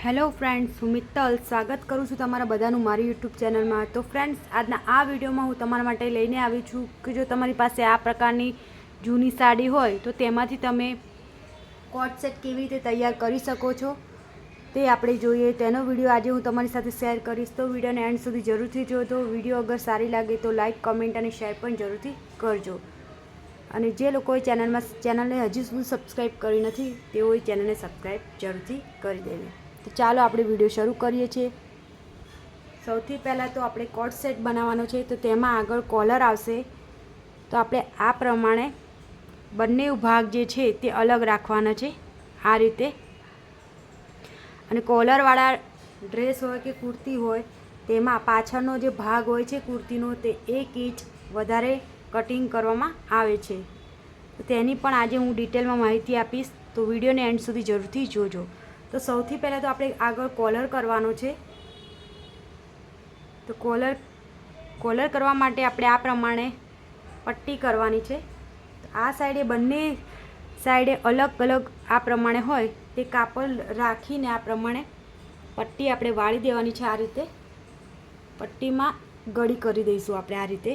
Hello friends, હું મિત્તલ સ્વાગત કરું છું તમારા બધાનું મારી યુટ્યુબ ચેનલમાં. તો ફ્રેન્ડ્સ, આજના આ વિડીયોમાં હું તમારા માટે લઈને આવી છું કે જો તમારી પાસે આ પ્રકારની જૂની સાડી હોય તો તેમાંથી તમે કોટ સેટ કેવી રીતે તૈયાર કરી શકો છો તે આપણે જોઈએ. તેનો વિડીયો આજે હું તમારી સાથે શેર કરીશ, તો વિડીયોને એન્ડ સુધી જરૂરથી જોજો. વિડીયો અગર સારી લાગે તો લાઇક, કમેન્ટ અને શેર પણ જરૂરથી કરજો. અને જે લોકોએ ચેનલને હજી સુધી સબસ્ક્રાઈબ કરી નથી તેઓએ ચેનલને સબસ્ક્રાઈબ જરૂરથી કરી દેવી. તો ચાલો આપણે વિડીયો શરૂ કરીએ છીએ. સૌથી પહેલાં તો આપણે કોટ સેટ બનાવવાનો છે, તો તેમાં આગળ કોલર આવશે. તો આપણે આ પ્રમાણે બંને ભાગ જે છે તે અલગ રાખવાના છે, આ રીતે. અને કોલરવાળા ડ્રેસ હોય કે કુર્તી હોય તેમાં પાછળનો જે ભાગ હોય છે કુર્તીનો તે 1 ઇંચ વધારે કટિંગ કરવામાં આવે છે. તો તેની પણ આજે હું ડિટેલમાં માહિતી આપીશ, તો વિડીયોને એન્ડ સુધી જરૂરથી જોજો. તો સૌથી પહેલાં તો આપણે આગળ કોલર કરવાનો છે. તો કોલર કરવા માટે આપણે આ પ્રમાણે પટ્ટી કરવાની છે. આ સાઈડે બંને સાઈડે અલગ અલગ આ પ્રમાણે હોય તે કાપડ રાખીને આ પ્રમાણે પટ્ટી આપણે વાળી દેવાની છે. આ રીતે પટ્ટીમાં ગળી કરી દઈશું આપણે આ રીતે.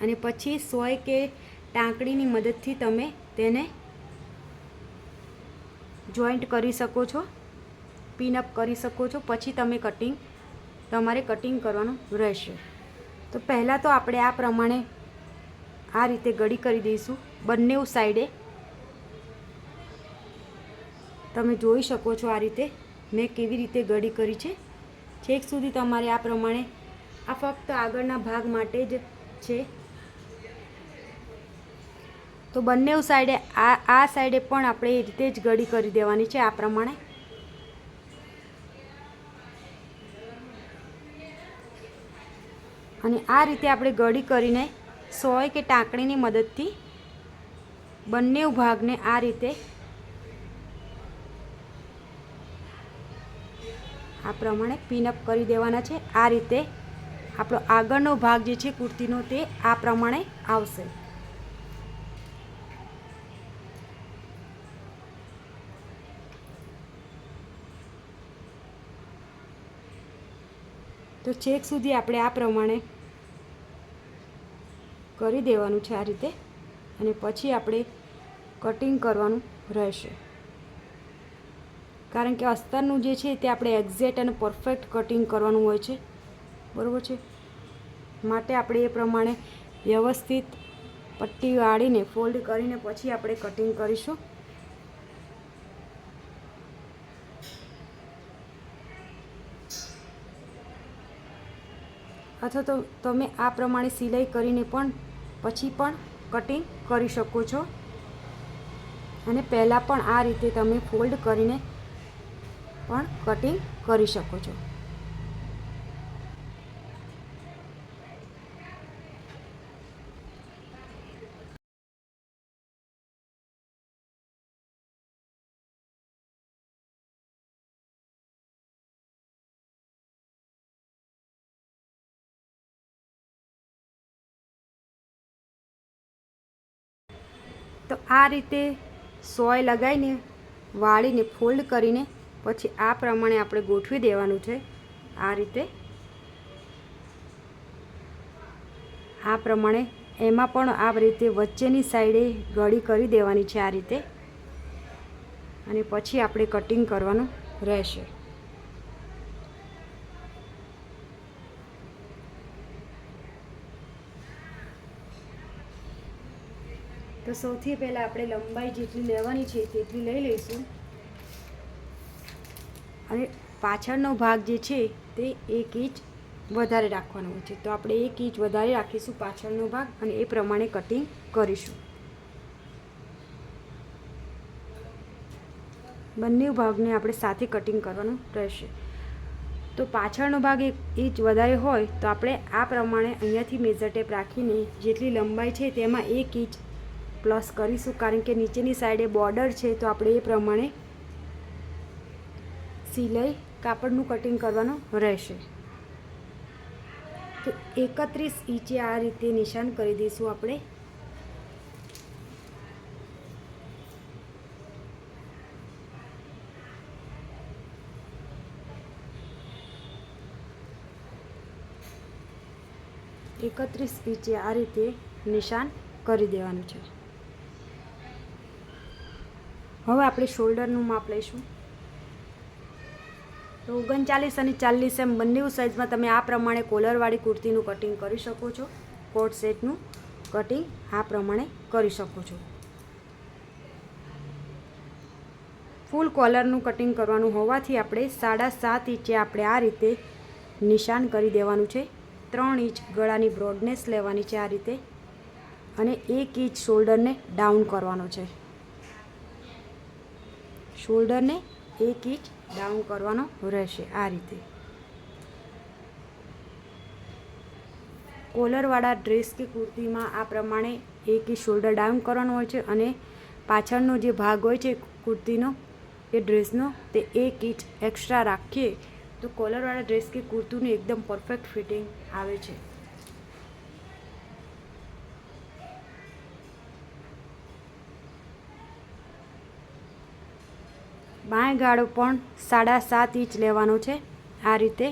અને પછી સોય કે ટાંકણીની મદદથી તમે તેને જોઈન્ટ કરી શકો છો, પિનઅપ કરી શકો છો. પછી તમારે કટિંગ કરવાનું રહેશે. તો પહેલાં તો આપણે આ પ્રમાણે આ રીતે ગળી કરી દઈશું બંને સાઈડે. તમે જોઈ શકો છો આ રીતે મેં કેવી રીતે ગળી કરી છે. છેક સુધી તમારે આ પ્રમાણે, આ ફક્ત આગળના ભાગ માટે જ છે. તો બંને સાઈડે આ સાઈડે પણ આપણે એ રીતે જ ગળી કરી દેવાની છે આ પ્રમાણે. અને આ રીતે આપણે ગળી કરીને સોય કે ટાંકણીની મદદથી બંને ભાગને આ રીતે આ પ્રમાણે પિનઅપ કરી દેવાના છે. આ રીતે આપણો આગળનો ભાગ જે છે કુર્તીનો તે આ પ્રમાણે આવશે. તો છેક સુધી આપણે આ પ્રમાણે કરી દેવાનું છે આ રીતે. અને પછી આપણે કટિંગ કરવાનું રહેશે, કારણ કે અસ્તરનું જે છે તે આપણે એક્ઝેક્ટ અને પરફેક્ટ કટિંગ કરવાનું હોય છે, બરાબર છે. માટે આપણે એ પ્રમાણે વ્યવસ્થિત પટ્ટી વાળીને ફોલ્ડ કરીને પછી આપણે કટિંગ કરીશું. અથવા તો તમે આ પ્રમાણે સિલાઈ કરીને પણ પછી પણ કટિંગ કરી શકો છો. અને પહેલાં પણ આ રીતે તમે ફોલ્ડ કરીને પણ કટિંગ કરી શકો છો. તો આ રીતે સોય લગાવીને વાળીને ફોલ્ડ કરીને પછી આ પ્રમાણે આપણે ગોઠવી દેવાનું છે. આ રીતે આ પ્રમાણે એમાં પણ આ રીતે વચ્ચેની સાઈડે ગળી કરી દેવાની છે આ રીતે. અને પછી આપણે કટિંગ કરવાનું રહેશે. તો સૌથી પહેલાં આપણે લંબાઈ જેટલી લેવાની છે તેટલી લઈ લઈશું. અને પાછળનો ભાગ જે છે તે 1 ઇંચ વધારે રાખવાનો હોય છે. તો આપણે 1 ઇંચ વધારે રાખીશું પાછળનો ભાગ અને એ પ્રમાણે કટિંગ કરીશું. બંને ભાગને આપણે સાથે કટિંગ કરવાનું રહેશે. તો પાછળનો ભાગ 1 ઇંચ વધારે હોય તો આપણે આ પ્રમાણે અહીંયાથી મેઝર ટેપ રાખીને જેટલી લંબાઈ છે તેમાં 1 ઇંચ પ્લસ કરીશું, કારણ કે નીચેની સાઈડે બોર્ડર છે. તો આપણે એ પ્રમાણે સિલાઈ કાપડનું કટિંગ કરવાનું રહેશે. તો 31 ઇંચે આ રીતે નિશાન કરી દઈશું આપણે. 31 ઇંચે આ રીતે નિશાન કરી દેવાનું છે. હવે આપણે શોલ્ડરનું માપ લઈશું. તો 39 અને 40 એમ બંને સાઇઝમાં તમે આ પ્રમાણે કોલરવાળી કુર્તીનું કટિંગ કરી શકો છો. કોટ સેટનું કટિંગ આ પ્રમાણે કરી શકો છો. ફૂલ કોલરનું કટિંગ કરવાનું હોવાથી આપણે 7.5 ઇંચે આપણે આ રીતે નિશાન કરી દેવાનું છે. 3 ઇંચ ગળાની બ્રોડનેસ લેવાની છે આ રીતે, અને 1 ઇંચ શોલ્ડરને ડાઉન કરવાનો છે. શોલ્ડરને 1 ઇંચ ડાઉન કરવાનો રહેશે આ રીતે. કોલરવાળા ડ્રેસ કે કુર્તીમાં આ પ્રમાણે 1 ઇંચ શોલ્ડર ડાઉન કરવાનું હોય છે, અને પાછળનો જે ભાગ હોય છે કુર્તીનો કે ડ્રેસનો તે 1 ઇંચ એક્સ્ટ્રા રાખીએ તો કોલરવાળા ડ્રેસ કે કુર્તીનું એકદમ પરફેક્ટ ફિટિંગ આવે છે. બાંય ગાળો પણ 7.5 ઇંચ લેવાનો છે આ રીતે.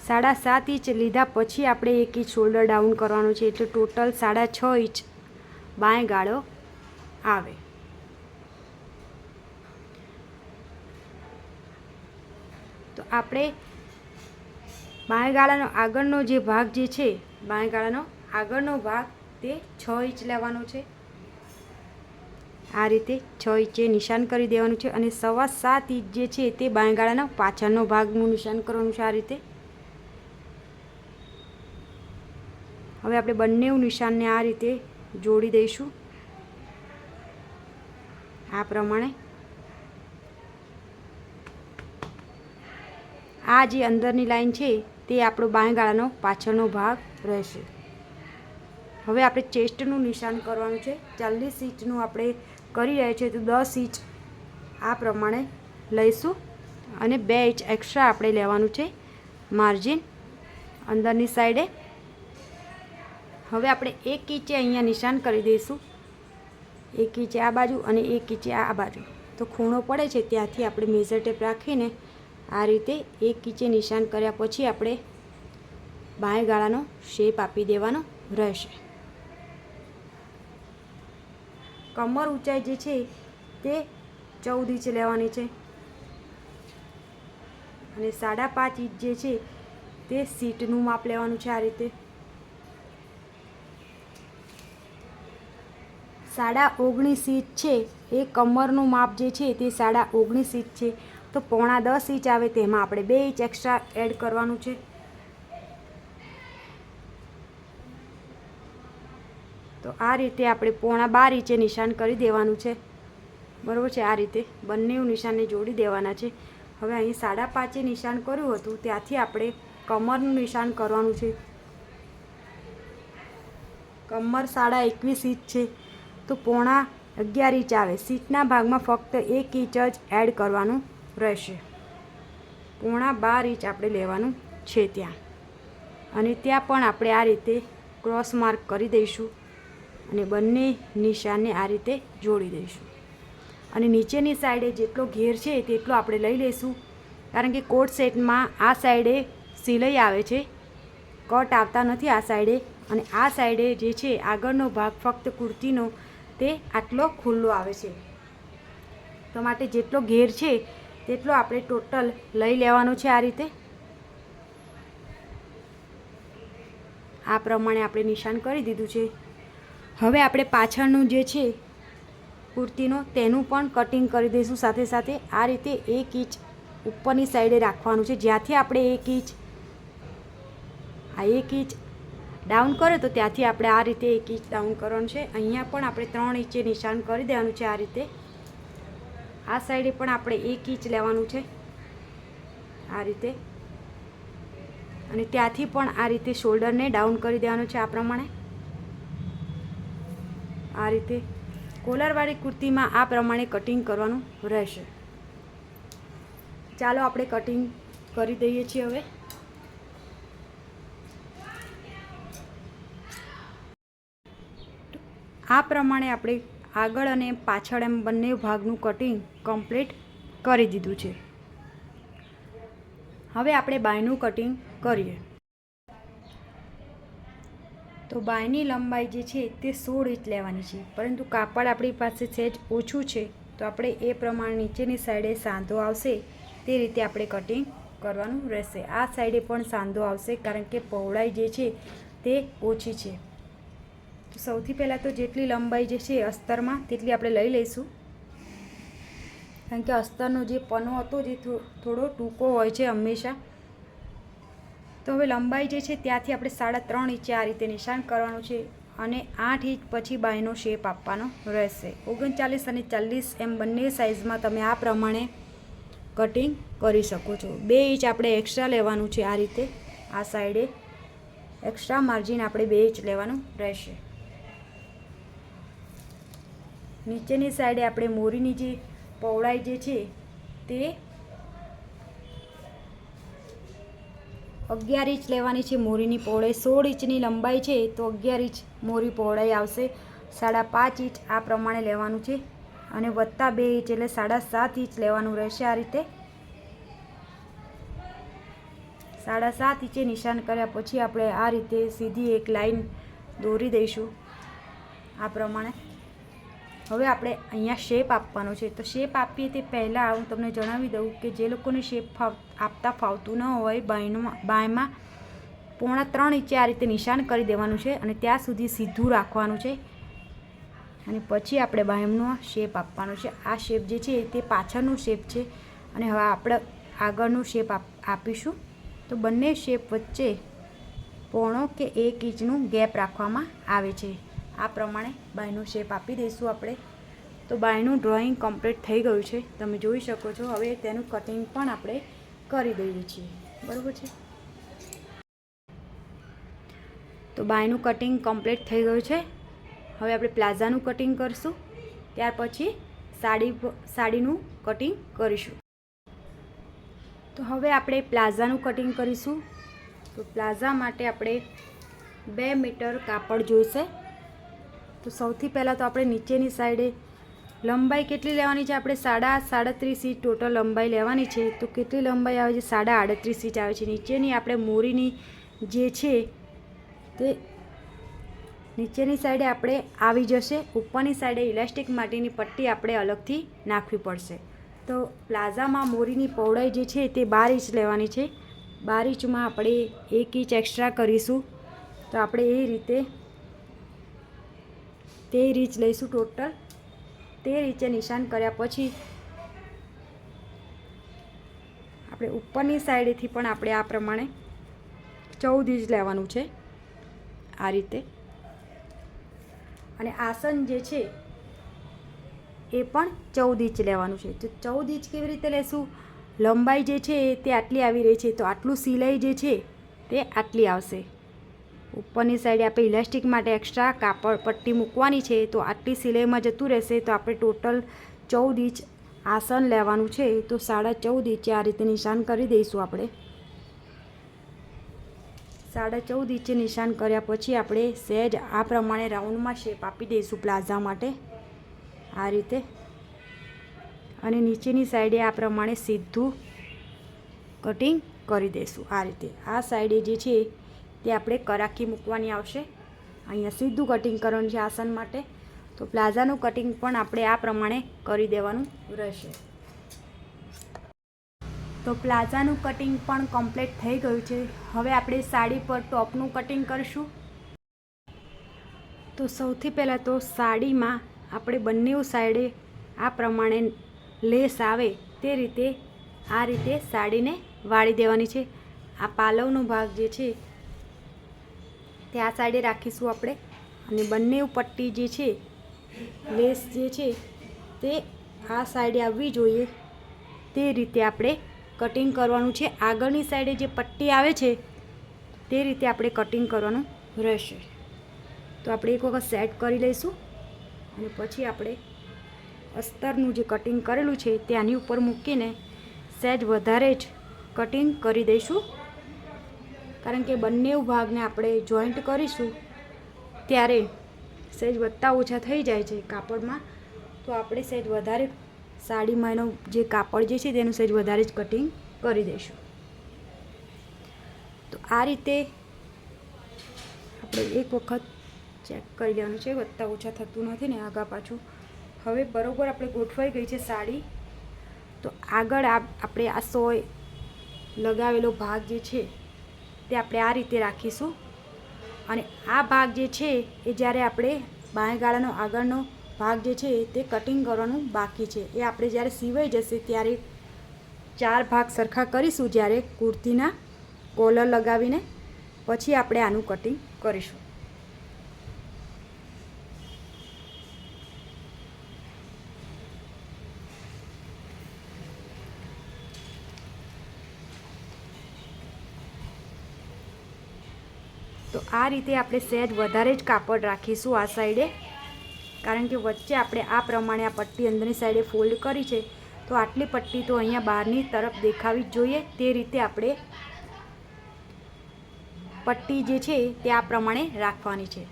7.5 ઇંચ લીધા પછી આપણે 1 ઇંચ શોલ્ડર ડાઉન કરવાનું છે, એટલે ટોટલ 6.5 ઇંચ બાંય ગાળો આવે. તો આપણે બાંય ગાળાનો આગળનો જે ભાગ જે છે, બાંય ગાળાનો આગળનો ભાગ તે 6 ઇંચ લેવાનો છે. આ રીતે 6 ઇંચે નિશાન કરી દેવાનું છે, અને 7.25 ઇંચ જે છે તે બાંય ગાળાનો પાછળનો ભાગનું નિશાન કરવાનું છે આ રીતે. હવે આપણે બંને નિશાનને આ રીતે જોડી દઈશું આ પ્રમાણે. આ જે અંદરની લાઈન છે તે આપણો બાંય ગાળાનો પાછળનો ભાગ રહેશે. હવે આપણે ચેસ્ટનું નિશાન કરવાનું છે. 40 ઇંચનું આપણે કરી રહ્યા છીએ તો 10 ઇંચ આ પ્રમાણે લઈશું, અને 2 ઇંચ એક્સ્ટ્રા આપણે લેવાનું છે માર્જિન અંદરની સાઈડે. હવે આપણે 1 ઇંચે અહીંયા નિશાન કરી દઈશું, 1 ઇંચે આ બાજુ અને 1 ઇંચે આ બાજુ. તો ખૂણો પડે છે ત્યાંથી આપણે મેઝર ટેપ રાખીને આ રીતે 1 ઇંચે નિશાન કર્યા પછી આપણે બાંય ગાળાનો શેપ આપી દેવાનો રહેશે. કમર ઊંચાઈ જે છે તે 14 ઇંચ લેવાની છે, અને 5.5 ઇંચ જે છે તે સીટનું માપ લેવાનું છે આ રીતે. 19.5 ઇંચ છે એ કમરનું માપ જે છે તે 19.5 ઇંચ છે. તો 9.5 ઇંચ આવે તેમાં આપણે 2 ઇંચ એક્સ્ટ્રા એડ કરવાનું છે. તો આ રીતે આપણે 12.5 ઇંચે નિશાન કરી દેવાનું છે, બરાબર છે. આ રીતે બંને નિશાનને જોડી દેવાના છે. હવે અહીં 5.5 નિશાન કર્યું હતું ત્યાંથી આપણે કમરનું નિશાન કરવાનું છે. કમર 21.5 ઇંચ છે તો 11.5 ઇંચ આવે. સીટના ભાગમાં ફક્ત 1 ઇંચ જ એડ કરવાનું રહેશે. 12.5 ઇંચ આપણે લેવાનું છે ત્યાં, અને ત્યાં પણ આપણે આ રીતે ક્રોસ માર્ક કરી દઈશું, અને બંને નિશાનને આ રીતે જોડી દઈશું. અને નીચેની સાઈડે જેટલો ઘેર છે તેટલો આપણે લઈ લઈશું, કારણ કે કોટ સેટમાં આ સાઈડે સિલાઈ આવે છે, કટ આવતા નથી આ સાઈડે. અને આ સાઈડે જે છે આગળનો ભાગ ફક્ત કુર્તીનો તે આટલો ખુલ્લો આવે છે. તો માટે જેટલો ઘેર છે તેટલો આપણે ટોટલ લઈ લેવાનો છે આ રીતે. આ પ્રમાણે આપણે નિશાન કરી દીધું છે. હવે આપણે પાછળનું જે છે કુર્તીનો તેનું પણ કટિંગ કરી દઈશું સાથે સાથે. આ રીતે 1 ઇંચ ઉપરની સાઈડે રાખવાનું છે, જ્યાંથી આપણે 1 ઇંચ 1 ઇંચ ડાઉન કરે તો ત્યાંથી આપણે આ રીતે 1 ઇંચ ડાઉન કરવાનું છે. અહીંયા પણ આપણે 3 ઇંચે નિશાન કરી દેવાનું છે આ રીતે. આ સાઈડે પણ આપણે 1 ઇંચ લેવાનું છે આ રીતે, અને ત્યાંથી પણ આ રીતે શોલ્ડરને ડાઉન કરી દેવાનું છે આ પ્રમાણે. આ રીતે કોલરવાળી કુર્તીમાં આ પ્રમાણે કટિંગ કરવાનું રહેશે. ચાલો આપણે કટિંગ કરી દઈએ છીએ. હવે આ પ્રમાણે આપણે આગળ અને પાછળ એમ બંને ભાગનું કટિંગ કમ્પ્લીટ કરી દીધું છે. હવે આપણે બાયનું કટિંગ કરીએ. તો બાયની લંબાઈ જે છે તે 16 ઇંચ લેવાની છે, પરંતુ કાપડ આપણી પાસે સહેજ ઓછું છે, તો આપણે એ પ્રમાણે નીચેની સાઈડે સાંધો આવશે તે રીતે આપણે કટિંગ કરવાનું રહેશે. આ સાઈડે પણ સાંધો આવશે કારણ કે પહોળાઈ જે છે તે ઓછી છે. તો સૌથી પહેલાં તો જેટલી લંબાઈ જે છે અસ્તરમાં તેટલી આપણે લઈ લઈશું, કારણ કે અસ્તરનો જે પનો હતો જે થોડો ટૂંકો હોય છે હંમેશા. તો હવે લંબાઈ જે છે ત્યાંથી આપણે 3.5 ઇંચે આ રીતે નિશાન કરવાનું છે અને 8 ઇંચ પછી બાયનો શેપ આપવાનો રહેશે. 39 અને 40 એમ બંને સાઇઝમાં તમે આ પ્રમાણે કટિંગ કરી શકો છો. 2 ઇંચ આપણે એક્સ્ટ્રા લેવાનું છે. આ રીતે આ સાઈડે એક્સ્ટ્રા માર્જિન આપણે 2 ઇંચ લેવાનું રહેશે. નીચેની સાઈડે આપણે મોરીની જે પહોળાઈ જે છે તે 11 ઇંચ લેવાની છે. મોરીની પહોળાઈ 16 ઇંચની લંબાઈ છે તો 11 ઇંચ મોરી પહોળાઈ આવશે. 5.5 ઇંચ આ પ્રમાણે લેવાનું છે અને વત્તા 2 ઇંચ એટલે 7.5 ઇંચ લેવાનું રહેશે. આ રીતે 7.5 ઇંચે નિશાન કર્યા પછી આપણે આ રીતે સીધી એક લાઈન દોરી દઈશું આ પ્રમાણે. હવે આપણે અહીંયા શેપ આપવાનો છે. તો શેપ આપીએ તે પહેલાં હું તમને જણાવી દઉં કે જે લોકોને શેપ આપતા ફાવતું ન હોય બાયમાં 3.25 ઇંચે આ રીતે નિશાન કરી દેવાનું છે અને ત્યાં સુધી સીધું રાખવાનું છે અને પછી આપણે બાયમનો શેપ આપવાનો છે. આ શેપ જે છે તે પાછળનું શેપ છે અને હવે આપણે આગળનું શેપ આપીશું. તો બંને શેપ વચ્ચે 0.5 કે 1 ઇંચનું ગેપ રાખવામાં આવે છે. આ પ્રમાણે બાયનો શેપ આપી દઈશું આપણે. તો બાયનું ડ્રોઈંગ કમ્પ્લીટ થઈ ગયું છે, તમે જોઈ શકો છો. હવે તેનું કટિંગ પણ આપણે કરી દઈએ છીએ, બરાબર છે. તો બાયનું કટિંગ કમ્પ્લીટ થઈ ગયું છે. હવે આપણે પ્લાઝાનું કટિંગ કરીશું, ત્યાર પછી સાડીનું કટિંગ કરીશું. તો હવે આપણે પ્લાઝાનું કટિંગ કરીશું. તો પ્લાઝા માટે આપણે 2 મીટર કાપડ જોઈશે. તો સૌથી પહેલાં તો આપણે નીચેની સાઈડે લંબાઈ કેટલી લેવાની છે? આપણે 37.5 ઇંચ ટોટલ લંબાઈ લેવાની છે. તો કેટલી લંબાઈ આવે છે? 38.5 ઇંચ આવે છે. નીચેની આપણે મોરીની જે છે તે નીચેની સાઈડે આપણે આવી જશે. ઉપરની સાઈડે ઇલાસ્ટિક માટેની પટ્ટી આપણે અલગથી નાખવી પડશે. તો પ્લાઝામાં મોરીની પહોળાઈ જે છે તે 12 ઇંચ લેવાની છે. 12 ઇંચમાં આપણે 1 ઇંચ એક્સ્ટ્રા કરીશું. તો આપણે એ રીતે 13 ઇંચ લઈશું. ટોટલ 13 ઇંચે નિશાન કર્યા પછી આપણે ઉપરની સાઈડેથી પણ આપણે આ પ્રમાણે 14 ઇંચ લેવાનું છે આ રીતે. અને આસન જે છે એ પણ 14 ઇંચ લેવાનું છે. તો 14 ઇંચ કેવી રીતે લેશું? લંબાઈ જે છે તે આટલી આવી રહી છે, તો આટલું સિલાઈ જે છે તે આટલી આવશે. ઉપરની સાઈડે આપણે ઇલાસ્ટિક માટે એક્સ્ટ્રા કાપડ પટ્ટી મૂકવાની છે, તો આટલી સિલાઈમાં જતું રહેશે. તો આપણે ટોટલ 14 ઇંચ આસન લેવાનું છે. તો 14.5 ઇંચે આ રીતે નિશાન કરી દઈશું આપણે. 14.5 ઇંચે નિશાન કર્યા પછી આપણે સહેજ આ પ્રમાણે રાઉન્ડમાં શેપ આપી દઈશું પ્લાઝા માટે આ રીતે. અને નીચેની સાઈડે આ પ્રમાણે સીધું કટિંગ કરી દઈશું આ રીતે. આ સાઈડે જે છે તે આપણે કરાકી મૂકવાની આવશે. અહીંયા સીધું કટિંગ કરવાનું છે આસન માટે. તો પ્લાઝાનું કટિંગ પણ આપણે આ પ્રમાણે કરી દેવાનું રહેશે. તો પ્લાઝાનું કટિંગ પણ કમ્પ્લીટ થઈ ગયું છે. હવે આપણે સાડી પર ટોપનું કટિંગ કરીશું. તો સૌથી પહેલાં તો સાડીમાં આપણે બંને સાઈડે આ પ્રમાણે લેસ આવે તે રીતે આ રીતે સાડીને વાળી દેવાની છે. આ પાલવનો ભાગ જે છે તે આ સાઈડે રાખીશું આપણે. અને બંને પટ્ટી જે છે લેસ જે છે તે આ સાઈડે આવવી જોઈએ તે રીતે આપણે કટિંગ કરવાનું છે. આગળની સાઈડે જે પટ્ટી આવે છે તે રીતે આપણે કટિંગ કરવાનું રહેશે. તો આપણે એક વખત સેટ કરી લઈશું અને પછી આપણે અસ્તરનું જે કટિંગ કરેલું છે ત્યાંની ઉપર મૂકીને સહેજ વધારે જ કટિંગ કરી દઈશું. કારણ કે બંને ભાગને આપણે જોઈન્ટ કરીશું ત્યારે સહેજ વધતા ઓછા થઈ જાય છે કાપડમાં. તો આપણે સહેજ વધારે સાડીમાં એનો જે કાપડ જે છે તેનું સહેજ વધારે જ કટિંગ કરી દઈશું. આ રીતે આપણે એક વખત ચેક કરી લેવાનું છે, વધતા ઓછા થતું નથી ને આગા પાછું. હવે બરાબર આપણે ગોઠવાઈ ગઈ છે સાડી. તો આગળ આપણે આ સોય લગાવેલો ભાગ જે છે તે આપણે આ રીતે રાખીશું. અને આ ભાગ જે છે એ જ્યારે આપણે બાંય ગાળાનો આગળનો ભાગ જે છે તે કટિંગ કરવાનું બાકી છે. એ આપણે જ્યારે સીવાઈ જશે ત્યારે 4 ભાગ સરખા કરીશું, જ્યારે કુર્તીના કોલર લગાવીને પછી આપણે આનું કટિંગ કરીશું. તો આ રીતે આપણે સહેજ વધારે જ કાપડ રાખીશું આ સાઈડે, કારણ કે વચ્ચે આપણે આ પ્રમાણે આ પટ્ટી અંદરની સાઈડે ફોલ્ડ કરી છે. તો આટલી પટ્ટી તો અહીંયા બહારની તરફ દેખાવી જ જોઈએ. તે રીતે આપણે પટ્ટી જે છે તે આ પ્રમાણે રાખવાની છે.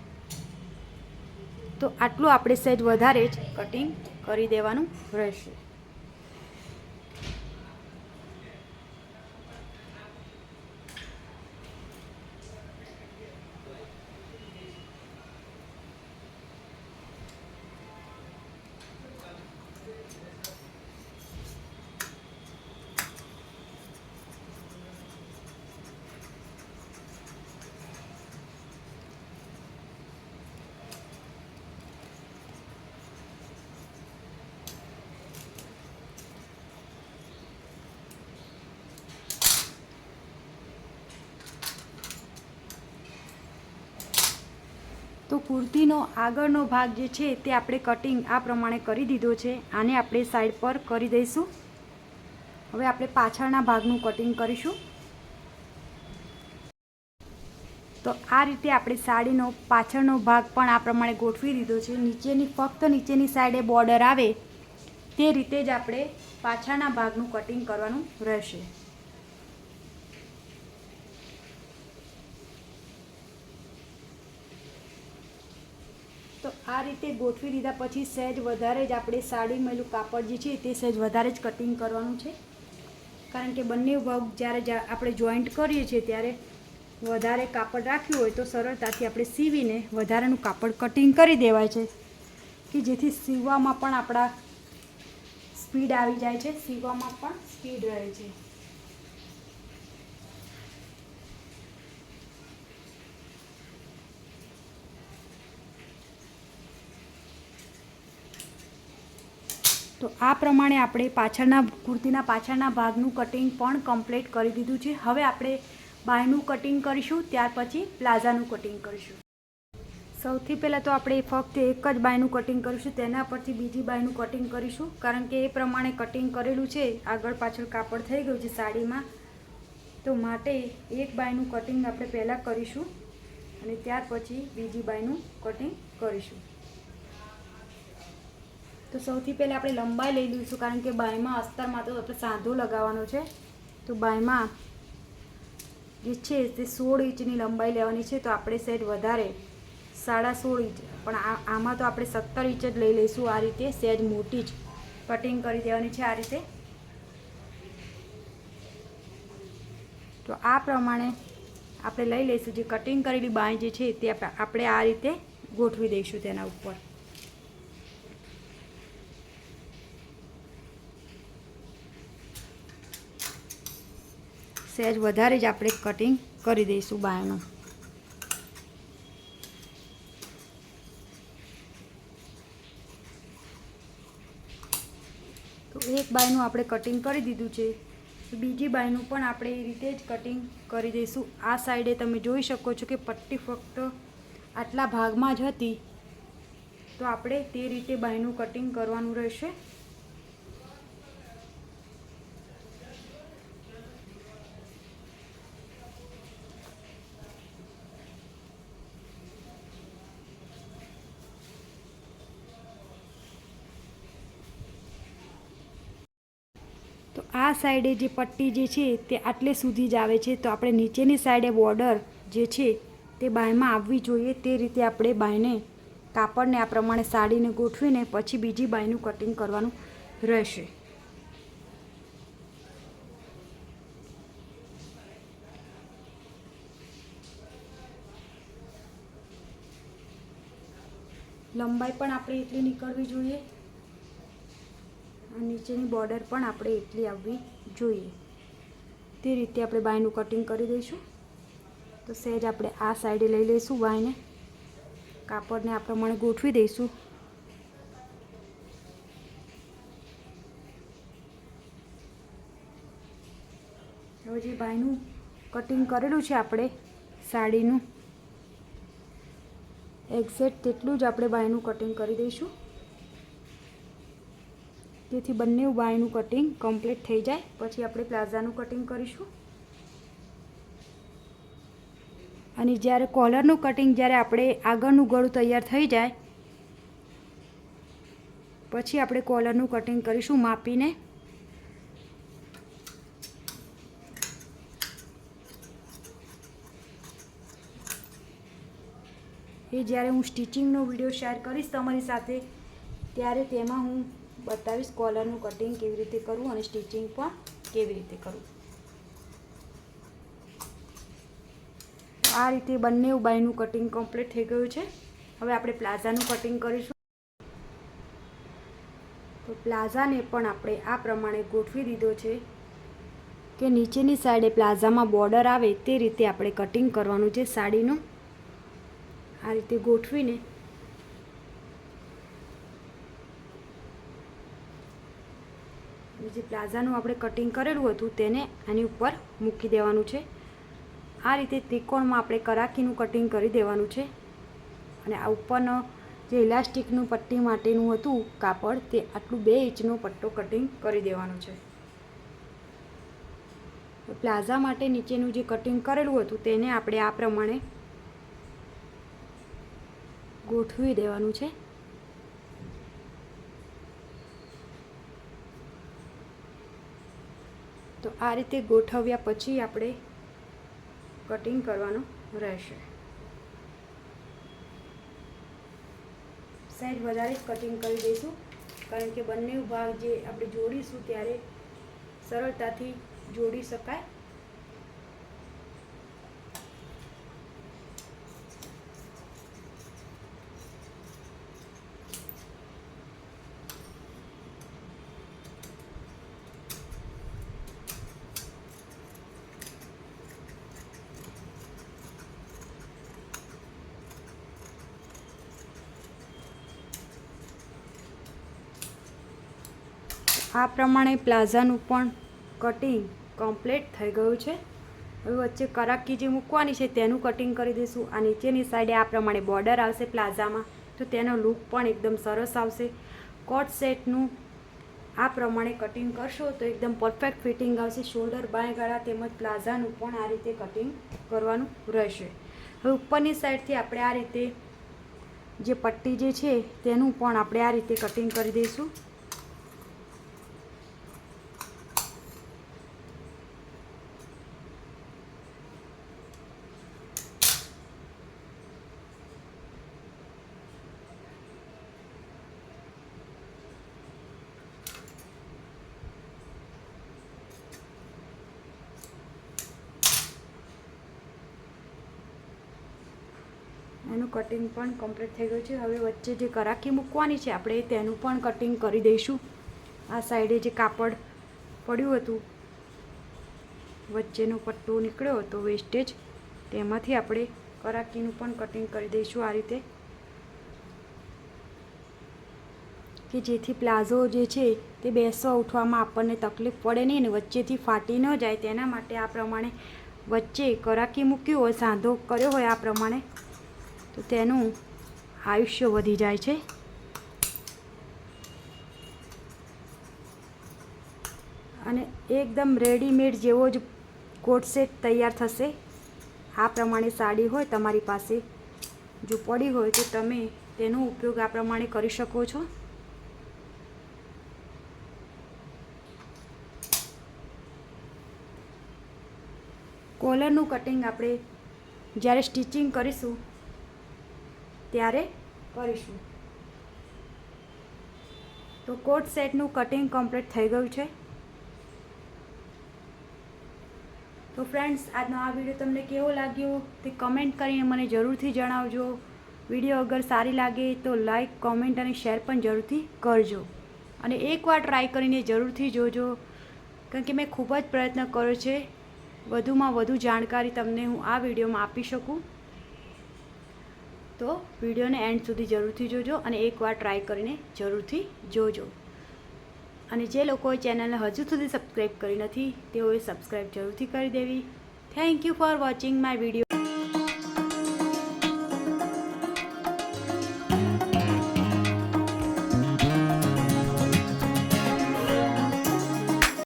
તો આટલું આપણે સહેજ વધારે જ કટિંગ કરી દેવાનું રહેશે. તો કુર્તીનો આગળનો ભાગ જે છે તે આપણે કટિંગ આ પ્રમાણે કરી દીધો છે. આને આપણે સાઈડ પર કરી દઈશું. હવે આપણે પાછળના ભાગનું કટિંગ કરીશું. તો આ રીતે આપણે સાડીનો પાછળનો ભાગ પણ આ પ્રમાણે ગોઠવી દીધો છે. ફક્ત નીચેની સાઈડે બોર્ડર આવે તે રીતે જ આપણે પાછળના ભાગનું કટિંગ કરવાનું રહેશે. તો આ રીતે ગોઠવી દીધા પછી સહેજ વધારે જ આપણે સાડી મેલું કાપડ જે છે તે સહેજ વધારે જ કટિંગ કરવાનું છે, કારણ કે બંને ભાગ જ્યારે આપણે જોઈન્ટ કરીએ છીએ ત્યારે વધારે કાપડ રાખ્યું હોય તો સરળતાથી આપણે સીવીને વધારાનું કાપડ કટિંગ કરી દેવાય છે, કે જેથી સીવવામાં પણ આપણા સ્પીડ આવી જાય છે, સીવવામાં પણ સ્પીડ રહે છે. તો આ પ્રમાણે આપણે કુર્તીના પાછળના ભાગનું કટિંગ પણ કમ્પ્લીટ કરી દીધું છે. હવે આપણે બાયનું કટિંગ કરીશું, ત્યાર પછી પ્લાઝાનું કટિંગ કરીશું. સૌથી પહેલાં તો આપણે ફક્ત એક જ બાયનું કટિંગ કરીશું, તેના પરથી બીજી બાયનું કટિંગ કરીશું, કારણ કે એ પ્રમાણે કટિંગ કરેલું છે. આગળ પાછળ કાપડ થઈ ગયું છે સાડીમાં, તો માટે એક બાયનું કટિંગ આપણે પહેલાં કરીશું અને ત્યાર પછી બીજી બાયનું કટિંગ કરીશું. તો સૌથી પહેલાં આપણે લંબાઈ લઈ લઈશું, કારણ કે બાયમાં અસ્તરમાં તો આપણે સાંધો લગાવવાનો છે. તો બાયમાં જે છે તે 16 ઇંચની લંબાઈ લેવાની છે. તો આપણે સહેજ વધારે 16.5 ઇંચ, પણ આમાં તો આપણે 17 ઇંચ જ લઈ લઈશું. આ રીતે સહેજ મોટી જ કટિંગ કરી દેવાની છે આ રીતે. તો આ પ્રમાણે આપણે લઈ લઈશું. જે કટિંગ કરેલી બાય જે છે તે આપણે આ રીતે ગોઠવી દઈશું તેના ઉપર. સહેજ વધારે જ આપણે કટિંગ કરી દઈશું બાયનું. તો એક બાયનું આપણે કટિંગ કરી દીધું છે. બીજી બાયનું પણ આપણે એ રીતે જ કટિંગ કરી દઈશું. આ સાઈડે તમે જોઈ શકો છો કે પટ્ટી ફક્ત આટલા ભાગમાં જ હતી, તો આપણે તે રીતે બાયનું કટિંગ કરવાનું રહેશે. તો આ સાઈડે જે પટ્ટી જે છે તે આટલે સુધી જ આવે છે. તો આપણે નીચેની સાઈડે બોર્ડર જે છે તે બાયમાં આવવી જોઈએ. તે રીતે આપણે બાયને કાપડને આ પ્રમાણે સાડીને ગોઠવીને પછી બીજી બાયનું કટિંગ કરવાનું રહેશે. લંબાઈ પણ આપણે એટલી નીકળવી જોઈએ, નીચેની બોર્ડર પણ આપણે એટલી આવવી જોઈએ. તે રીતે આપણે બાયનું કટિંગ કરી દઈશું. તો સહેજ આપણે આ સાઈડે લઈ લઈશું બાયને, કાપડને આ પ્રમાણે ગોઠવી દઈશું. હવે જે બાયનું કટિંગ કરેલું છે આપણે સાડીનું, એક્ઝેક્ટ તેટલું જ આપણે બાયનું કટિંગ કરી દઈશું, જેથી બંને બાયનું કટિંગ કમ્પ્લીટ થઈ જાય. પછી આપણે પ્લાઝાનું કટિંગ કરીશું. અને જ્યારે કોલરનું કટિંગ, જ્યારે આપણે આગળનું ગળું તૈયાર થઈ જાય પછી આપણે કોલરનું કટિંગ કરીશું માપીને. એ જ્યારે હું સ્ટિચિંગનો વિડીયો શેર કરીશ તમારી સાથે, ત્યારે તેમાં હું બતાવીશ કોલરનું કટિંગ કેવી રીતે કરવું અને સ્ટિચિંગ પણ કેવી રીતે કરવું. આ રીતે બંને બાયનું કટિંગ કમ્પ્લીટ થઈ ગયું છે. હવે આપણે પ્લાઝાનું કટિંગ કરીશું. તો પ્લાઝાને પણ આપણે આ પ્રમાણે ગોઠવી દીધો છે કે નીચેની સાઈડે પ્લાઝામાં બોર્ડર આવે તે રીતે આપણે કટિંગ કરવાનું છે સાડીનું. આ રીતે ગોઠવીને જે પ્લાઝાનું આપણે કટિંગ કરેલું હતું તેને આની ઉપર મૂકી દેવાનું છે. આ રીતે ત્રિકોણમાં આપણે કરાકીનું કટિંગ કરી દેવાનું છે. અને આ ઉપરનો જે ઇલાસ્ટિકનું પટ્ટી માટેનું હતું કાપડ, તે આટલું 2 ઇંચનો પટ્ટો કટિંગ કરી દેવાનું છે. પ્લાઝા માટે નીચેનું જે કટિંગ કરેલું હતું તેને આપણે આ પ્રમાણે ગોઠવી દેવાનું છે. તો આ રીતે ગોઠવ્યા પછી આપણે કટિંગ કરવાનું રહેશે. સાઈડ વધારે જ કટિંગ કરી દઈશું, કારણ કે બંને ભાગ જે આપણે જોડીશું ત્યારે સરળતાથી જોડી શકાય. આ પ્રમાણે પ્લાઝાનું પણ કટિંગ કમ્પ્લીટ થઈ ગયું છે. હવે વચ્ચે કરાકી જે મૂકવાની છે તેનું કટિંગ કરી દઈશું. આ નીચેની સાઈડે આ પ્રમાણે બોર્ડર આવશે પ્લાઝામાં, તો તેનો લુક પણ એકદમ સરસ આવશે. કોટ સેટનું આ પ્રમાણે કટિંગ કરશો તો એકદમ પરફેક્ટ ફિટિંગ આવશે. શોલ્ડર, બાય ગળા તેમજ પ્લાઝાનું પણ આ રીતે કટિંગ કરવાનું રહેશે. હવે ઉપરની સાઈડથી આપણે આ રીતે જે પટ્ટી જે છે તેનું પણ આપણે આ રીતે કટિંગ કરી દઈશું. એનું કટિંગ પણ કમ્પ્લીટ થઈ ગયું છે. હવે વચ્ચે જે કરાકી મૂકવાની છે આપણે તેનું પણ કટિંગ કરી દઈશું. આ સાઈડે જે કાપડ પડ્યું હતું, વચ્ચેનો પટ્ટો નીકળ્યો હતો વેસ્ટેજ, તેમાંથી આપણે કરાકીનું પણ કટિંગ કરી દઈશું આ રીતે, કે જેથી પ્લાઝો જે છે તે બેસવા ઉઠવામાં આપણને તકલીફ પડે નહીં અને વચ્ચેથી ફાટી ન જાય. તેના માટે આ પ્રમાણે વચ્ચે કરાકી મૂક્યું હોય, સાંધો કર્યો હોય આ પ્રમાણે, તો તેનું આયુષ્ય વધી જાય છે. અને એકદમ રેડીમેડ જેવો જ કોટ સેટ તૈયાર થશે. આ પ્રમાણે સાડી હોય તમારી પાસે જો પડી હોય તો તમે તેનો ઉપયોગ આ પ્રમાણે કરી શકો છો. કોલરનું કટિંગ આપણે જ્યારે સ્ટિચિંગ કરીશું ત્યારે કરીશું. તો કોટ સેટનું કટિંગ કમ્પ્લીટ થઈ ગયું છે. તો ફ્રેન્ડ્સ, આજનો આ વિડીયો તમને કેવો લાગ્યો તે કમેન્ટ કરીને મને જરૂરથી જણાવજો. વિડીયો અગર સારી લાગે તો લાઈક, કોમેન્ટ અને શેર પણ જરૂરથી કરજો. અને એકવાર ટ્રાય કરીને જરૂરથી જોજો, કારણ કે મેં ખૂબ જ પ્રયત્ન કર્યો છે વધુમાં વધુ જાણકારી તમને હું આ વિડીયોમાં આપી શકું. તો વિડીયોને એન્ડ સુધી જરૂરથી જોજો અને એકવાર ટ્રાય કરીને જરૂરથી જોજો. અને જે લોકોએ ચેનલને હજુ સુધી સબસ્ક્રાઈબ કરી નથી તેઓએ સબસ્ક્રાઈબ જરૂરથી કરી દેવી. Thank you for watching my video.